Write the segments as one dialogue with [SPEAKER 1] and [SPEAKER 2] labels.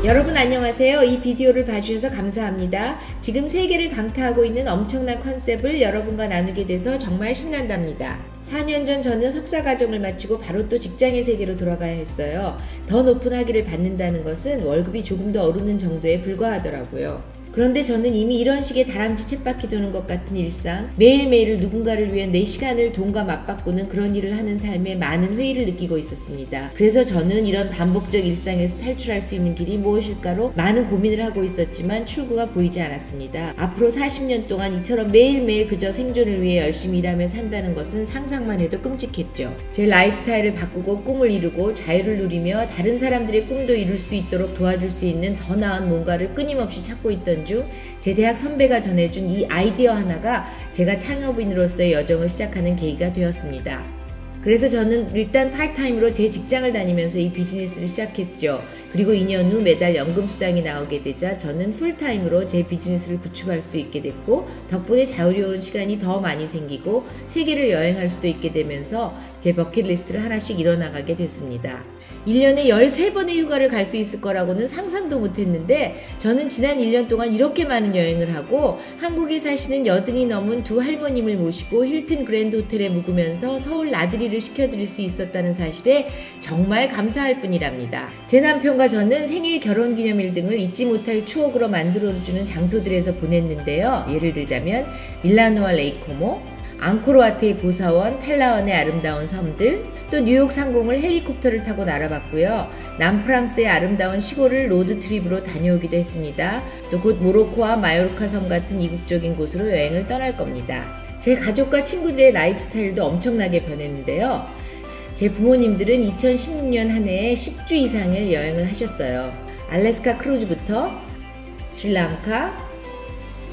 [SPEAKER 1] 여러분 안녕하세요. 이 비디오를 봐주셔서 감사합니다. 지금 세계를 강타하고 있는 엄청난 컨셉을 여러분과 나누게 돼서 정말 신난답니다. 4년 전 저는 석사과정을 마치고 바로 또 직장의 세계로 돌아가야 했어요. 더 높은 학위를 받는다는 것은 월급이 조금 더 오르는 정도에 불과하더라고요. 그런데 저는 이미 이런 식의 다람쥐 쳇바퀴 도는 것 같은 일상, 매일매일을 누군가를 위한 내 시간을 돈과 맞바꾸는 그런 일을 하는 삶에 많은 회의를 느끼고 있었습니다. 그래서 저는 이런 반복적 일상에서 탈출할 수 있는 길이 무엇일까로 많은 고민을 하고 있었지만 출구가 보이지 않았습니다. 앞으로 40년 동안 이처럼 매일매일 그저 생존을 위해 열심히 일하며 산다는 것은 상상만 해도 끔찍했죠. 제 라이프스타일을 바꾸고 꿈을 이루고 자유를 누리며 다른 사람들의 꿈도 이룰 수 있도록 도와줄 수 있는 더 나은 뭔가를 끊임없이 찾고 있던 중 제 대학 선배가 전해준 이 아이디어 하나가 제가 창업인으로서의 여정을 시작하는 계기가 되었습니다. 그래서 저는 일단 파트타임으로 제 직장을 다니면서 이 비즈니스를 시작했죠. 그리고 2년 후 매달 연금수당이 나오게 되자 저는 풀타임으로 제 비즈니스를 구축할 수 있게 됐고, 덕분에 자유로운 시간이 더 많이 생기고 세계를 여행할 수도 있게 되면서 제 버킷리스트를 하나씩 이뤄나가게 됐습니다. 1년에 13번의 휴가를 갈 수 있을 거라고는 상상도 못했는데, 저는 지난 1년 동안 이렇게 많은 여행을 하고 한국에 사시는 80이 넘은 두 할머님을 모시고 힐튼 그랜드 호텔에 묵으면서 서울 나들이를 시켜드릴 수 있었다는 사실에 정말 감사할 뿐이랍니다. 제 남편과 저는 생일, 결혼기념일 등을 잊지 못할 추억으로 만들어주는 장소들에서 보냈는데요. 예를 들자면 밀라노와 레이코모, 앙코르와트의 고사원, 팔라완의 아름다운 섬들, 또 뉴욕 상공을 헬리콥터를 타고 날아봤고요. 남프랑스의 아름다운 시골을 로드트립으로 다녀오기도 했습니다. 또 곧 모로코와 마요르카 섬 같은 이국적인 곳으로 여행을 떠날 겁니다. 제 가족과 친구들의 라이프 스타일도 엄청나게 변했는데요. 제 부모님들은 2016년 한 해에 10주 이상의 여행을 하셨어요. 알래스카 크루즈부터 스리랑카,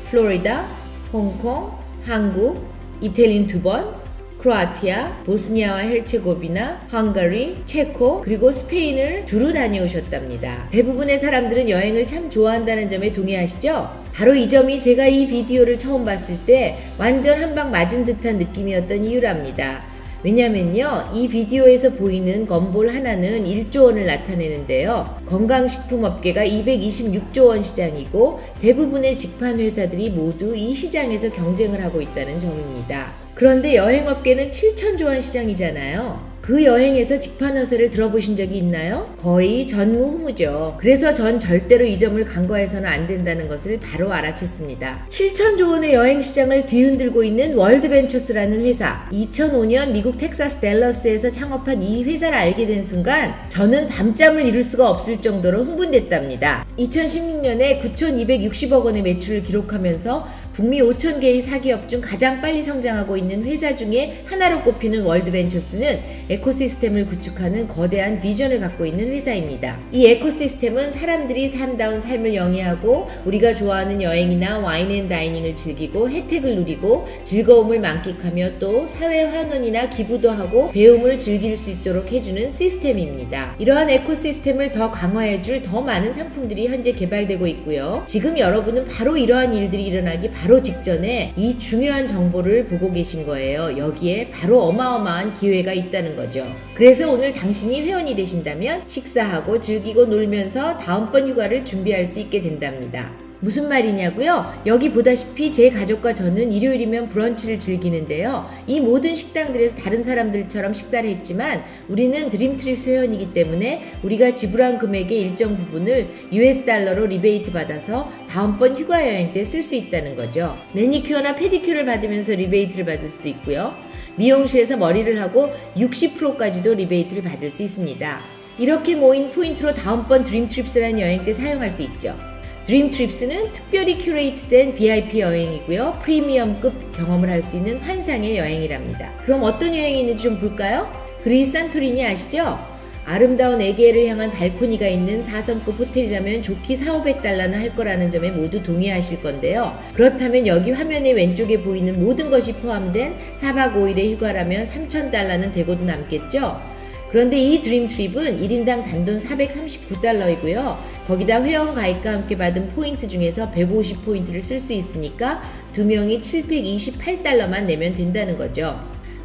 [SPEAKER 1] 플로리다, 홍콩, 한국, 이태리는 2번, 크로아티아, 보스니아와 헤르체고비나, 헝가리, 체코, 그리고 스페인을 두루 다녀오셨답니다. 대부분의 사람들은 여행을 참 좋아한다는 점에 동의하시죠? 바로 이 점이 제가 이 비디오를 처음 봤을 때 완전 한 방 맞은 듯한 느낌이었던 이유랍니다. 왜냐면요, 이 비디오에서 보이는 건볼 하나는 1조 원을 나타내는데요. 건강식품 업계가 226조 원 시장이고 대부분의 직판 회사들이 모두 이 시장에서 경쟁을 하고 있다는 점입니다. 그런데 여행업계는 7천조 원 시장이잖아요. 그 여행에서 직판회사를 들어보신 적이 있나요? 거의 전무후무죠. 그래서 전 절대로 이 점을 간과해서는 안 된다는 것을 바로 알아챘습니다. 7천조 원의 여행시장을 뒤흔들고 있는 월드벤처스라는 회사, 2005년 미국 텍사스 댈러스에서 창업한 이 회사를 알게 된 순간 저는 밤잠을 이룰 수가 없을 정도로 흥분됐답니다. 2016년에 9,260억 원의 매출을 기록하면서 북미 5,000개의 사기업 중 가장 빨리 성장하고 있는 회사 중에 하나로 꼽히는 월드벤처스는 에코시스템을 구축하는 거대한 비전을 갖고 있는 회사입니다. 이 에코시스템은 사람들이 삶다운 삶을 영위하고 우리가 좋아하는 여행이나 와인앤다이닝을 즐기고 혜택을 누리고 즐거움을 만끽하며 또 사회 환원이나 기부도 하고 배움을 즐길 수 있도록 해주는 시스템입니다. 이러한 에코시스템을 더 강화해줄 더 많은 상품들이 현재 개발되고 있고요. 지금 여러분은 바로 이러한 일들이 일어나기 바로 직전에 이 중요한 정보를 보고 계신 거예요. 여기에 바로 어마어마한 기회가 있다는 거죠. 그래서 오늘 당신이 회원이 되신다면 식사하고 즐기고 놀면서 다음번 휴가를 준비할 수 있게 된답니다. 무슨 말이냐고요? 여기 보다시피 제 가족과 저는 일요일이면 브런치를 즐기는데요. 이 모든 식당들에서 다른 사람들처럼 식사를 했지만 우리는 드림트립스 회원이기 때문에 우리가 지불한 금액의 일정 부분을 US 달러로 리베이트 받아서 다음번 휴가 여행 때 쓸 수 있다는 거죠. 매니큐어나 페디큐어를 받으면서 리베이트를 받을 수도 있고요. 미용실에서 머리를 하고 60%까지도 리베이트를 받을 수 있습니다. 이렇게 모인 포인트로 다음번 드림트립스라는 여행 때 사용할 수 있죠. 드림트립스는 특별히 큐레이트된 VIP 여행이고요. 프리미엄급 경험을 할 수 있는 환상의 여행이랍니다. 그럼 어떤 여행이 있는지 좀 볼까요? 그리스 산토리니 아시죠? 아름다운 에게를 향한 발코니가 있는 4성급 호텔이라면 좋기 4,500달러는 할 거라는 점에 모두 동의하실 건데요. 그렇다면 여기 화면의 왼쪽에 보이는 모든 것이 포함된 4박 5일의 휴가라면 3,000달러는 되고도 남겠죠? 그런데 이 드림트립은 1인당 단돈 439달러이고요. 거기다 회원 가입과 함께 받은 포인트 중에서 150포인트를 쓸 수 있으니까 2명이 728달러만 내면 된다는 거죠.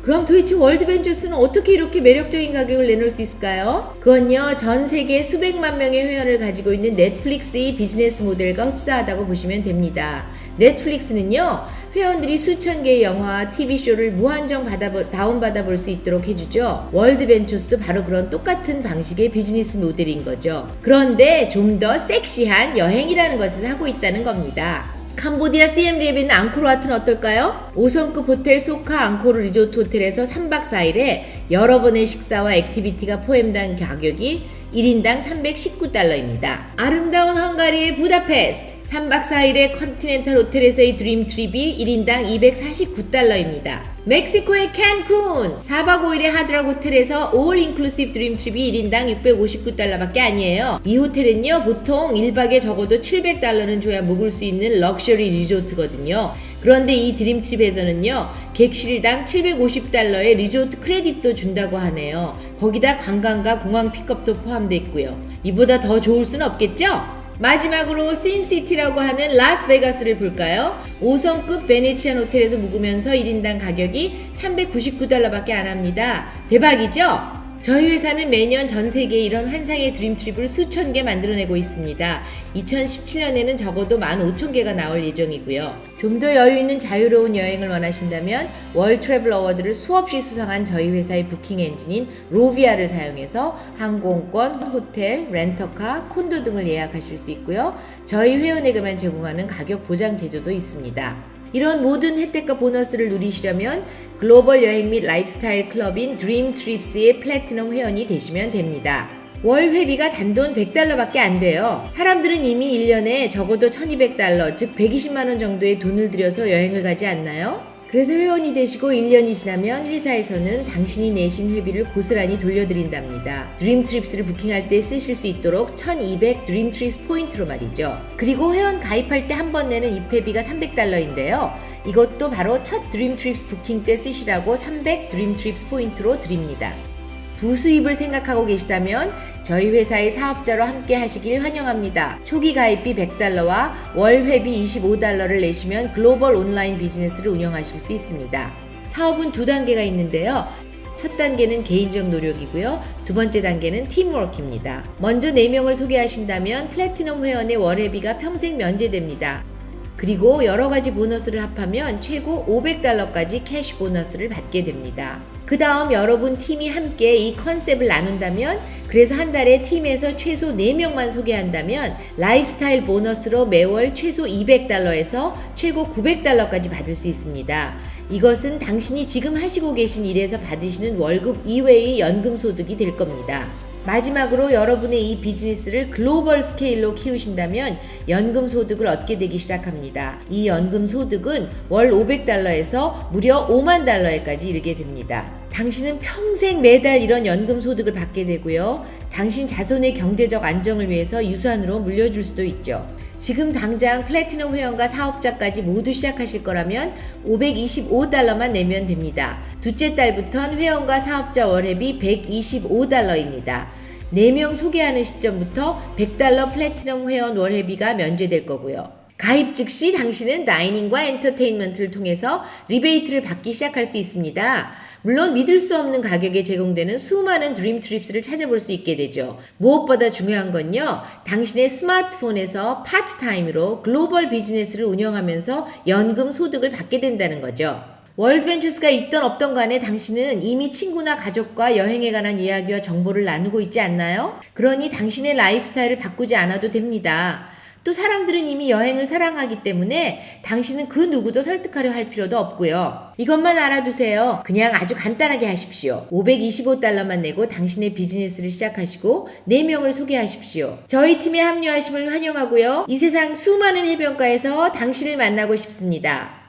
[SPEAKER 1] 그럼 도대체 월드벤처스는 어떻게 이렇게 매력적인 가격을 내놓을 수 있을까요? 그건요, 전 세계 수백만 명의 회원을 가지고 있는 넷플릭스의 비즈니스 모델과 흡사하다고 보시면 됩니다. 넷플릭스는요, 회원들이 수천 개의 영화와 TV쇼를 무한정 다운받아 볼 수 있도록 해주죠. 월드벤처스도 바로 그런 똑같은 방식의 비즈니스 모델인 거죠. 그런데 좀 더 섹시한 여행이라는 것을 하고 있다는 겁니다. 캄보디아 시엠리에 있는 앙코르와트는 어떨까요? 5성급 호텔 소카 앙코르 리조트 호텔에서 3박 4일에 여러 번의 식사와 액티비티가 포함된 가격이 1인당 319달러입니다. 아름다운 헝가리의 부다페스트 3박 4일의 컨티넨탈 호텔에서의 드림 트립이 1인당 249달러입니다. 멕시코의 캔쿤 4박 5일의 하드락 호텔에서 올 인클루시브 드림 트립이 1인당 659달러밖에 아니에요. 이 호텔은요, 보통 1박에 적어도 700달러는 줘야 묵을 수 있는 럭셔리 리조트거든요. 그런데 이 드림 트립에서는요, 객실당 750달러의 리조트 크레딧도 준다고 하네요. 거기다 관광과 공항 픽업도 포함되어 있고요. 이보다 더 좋을 순 없겠죠? 마지막으로 신시티라고 하는 라스베가스를 볼까요? 5성급 베네치안 호텔에서 묵으면서 1인당 가격이 399달러밖에 안 합니다. 대박이죠? 저희 회사는 매년 전 세계에 이런 환상의 드림 트립을 수천 개 만들어내고 있습니다. 2017년에는 적어도 15,000개가 나올 예정이고요. 좀 더 여유 있는 자유로운 여행을 원하신다면 월드 트래블 어워드를 수없이 수상한 저희 회사의 부킹 엔진인 로비아를 사용해서 항공권, 호텔, 렌터카, 콘도 등을 예약하실 수 있고요. 저희 회원에게만 제공하는 가격 보장 제도도 있습니다. 이런 모든 혜택과 보너스를 누리시려면 글로벌 여행 및 라이프스타일 클럽인 드림 트립스의 플래티넘 회원이 되시면 됩니다. 월 회비가 단돈 100달러밖에 안 돼요. 사람들은 이미 1년에 적어도 1200달러, 즉 120만원 정도의 돈을 들여서 여행을 가지 않나요? 그래서 회원이 되시고 1년이 지나면 회사에서는 당신이 내신 회비를 고스란히 돌려드린답니다. 드림트립스를 부킹할 때 쓰실 수 있도록 1200 드림트립스 포인트로 말이죠. 그리고 회원 가입할 때 한 번 내는 입회비가 300달러인데요. 이것도 바로 첫 드림트립스 부킹 때 쓰시라고 300 드림트립스 포인트로 드립니다. 부수입을 생각하고 계시다면 저희 회사의 사업자로 함께 하시길 환영합니다. 초기 가입비 100달러와 월 회비 25달러를 내시면 글로벌 온라인 비즈니스를 운영하실 수 있습니다. 사업은 두 단계가 있는데요. 첫 단계는 개인적 노력이고요. 두 번째 단계는 팀워크입니다. 먼저 4명을 소개하신다면 플래티넘 회원의 월 회비가 평생 면제됩니다. 그리고 여러 가지 보너스를 합하면 최고 500달러까지 캐시 보너스를 받게 됩니다. 그 다음 여러분 팀이 함께 이 컨셉을 나눈다면, 그래서 한 달에 팀에서 최소 4명만 소개한다면 라이프스타일 보너스로 매월 최소 200달러에서 최고 900달러까지 받을 수 있습니다. 이것은 당신이 지금 하시고 계신 일에서 받으시는 월급 이외의 연금 소득이 될 겁니다. 마지막으로 여러분의 이 비즈니스를 글로벌 스케일로 키우신다면 연금 소득을 얻게 되기 시작합니다. 이 연금 소득은 월 500달러에서 무려 5만 달러에까지 이르게 됩니다. 당신은 평생 매달 이런 연금 소득을 받게 되고요. 당신 자손의 경제적 안정을 위해서 유산으로 물려줄 수도 있죠. 지금 당장 플래티넘 회원과 사업자까지 모두 시작하실 거라면 525달러만 내면 됩니다. 둘째 달부터는 회원과 사업자 월회비 125달러입니다. 4명 소개하는 시점부터 100달러 플래티넘 회원 월회비가 면제될 거고요. 가입 즉시 당신은 다이닝과 엔터테인먼트를 통해서 리베이트를 받기 시작할 수 있습니다. 물론 믿을 수 없는 가격에 제공되는 수많은 드림 트립스를 찾아볼 수 있게 되죠. 무엇보다 중요한 건요, 당신의 스마트폰에서 파트타임으로 글로벌 비즈니스를 운영하면서 연금 소득을 받게 된다는 거죠. 월드벤처스가 있던 없던 간에 당신은 이미 친구나 가족과 여행에 관한 이야기와 정보를 나누고 있지 않나요? 그러니 당신의 라이프스타일을 바꾸지 않아도 됩니다. 또 사람들은 이미 여행을 사랑하기 때문에 당신은 그 누구도 설득하려 할 필요도 없고요. 이것만 알아두세요. 그냥 아주 간단하게 하십시오. 525달러만 내고 당신의 비즈니스를 시작하시고 4명을 소개하십시오. 저희 팀에 합류하심을 환영하고요. 이 세상 수많은 해변가에서 당신을 만나고 싶습니다.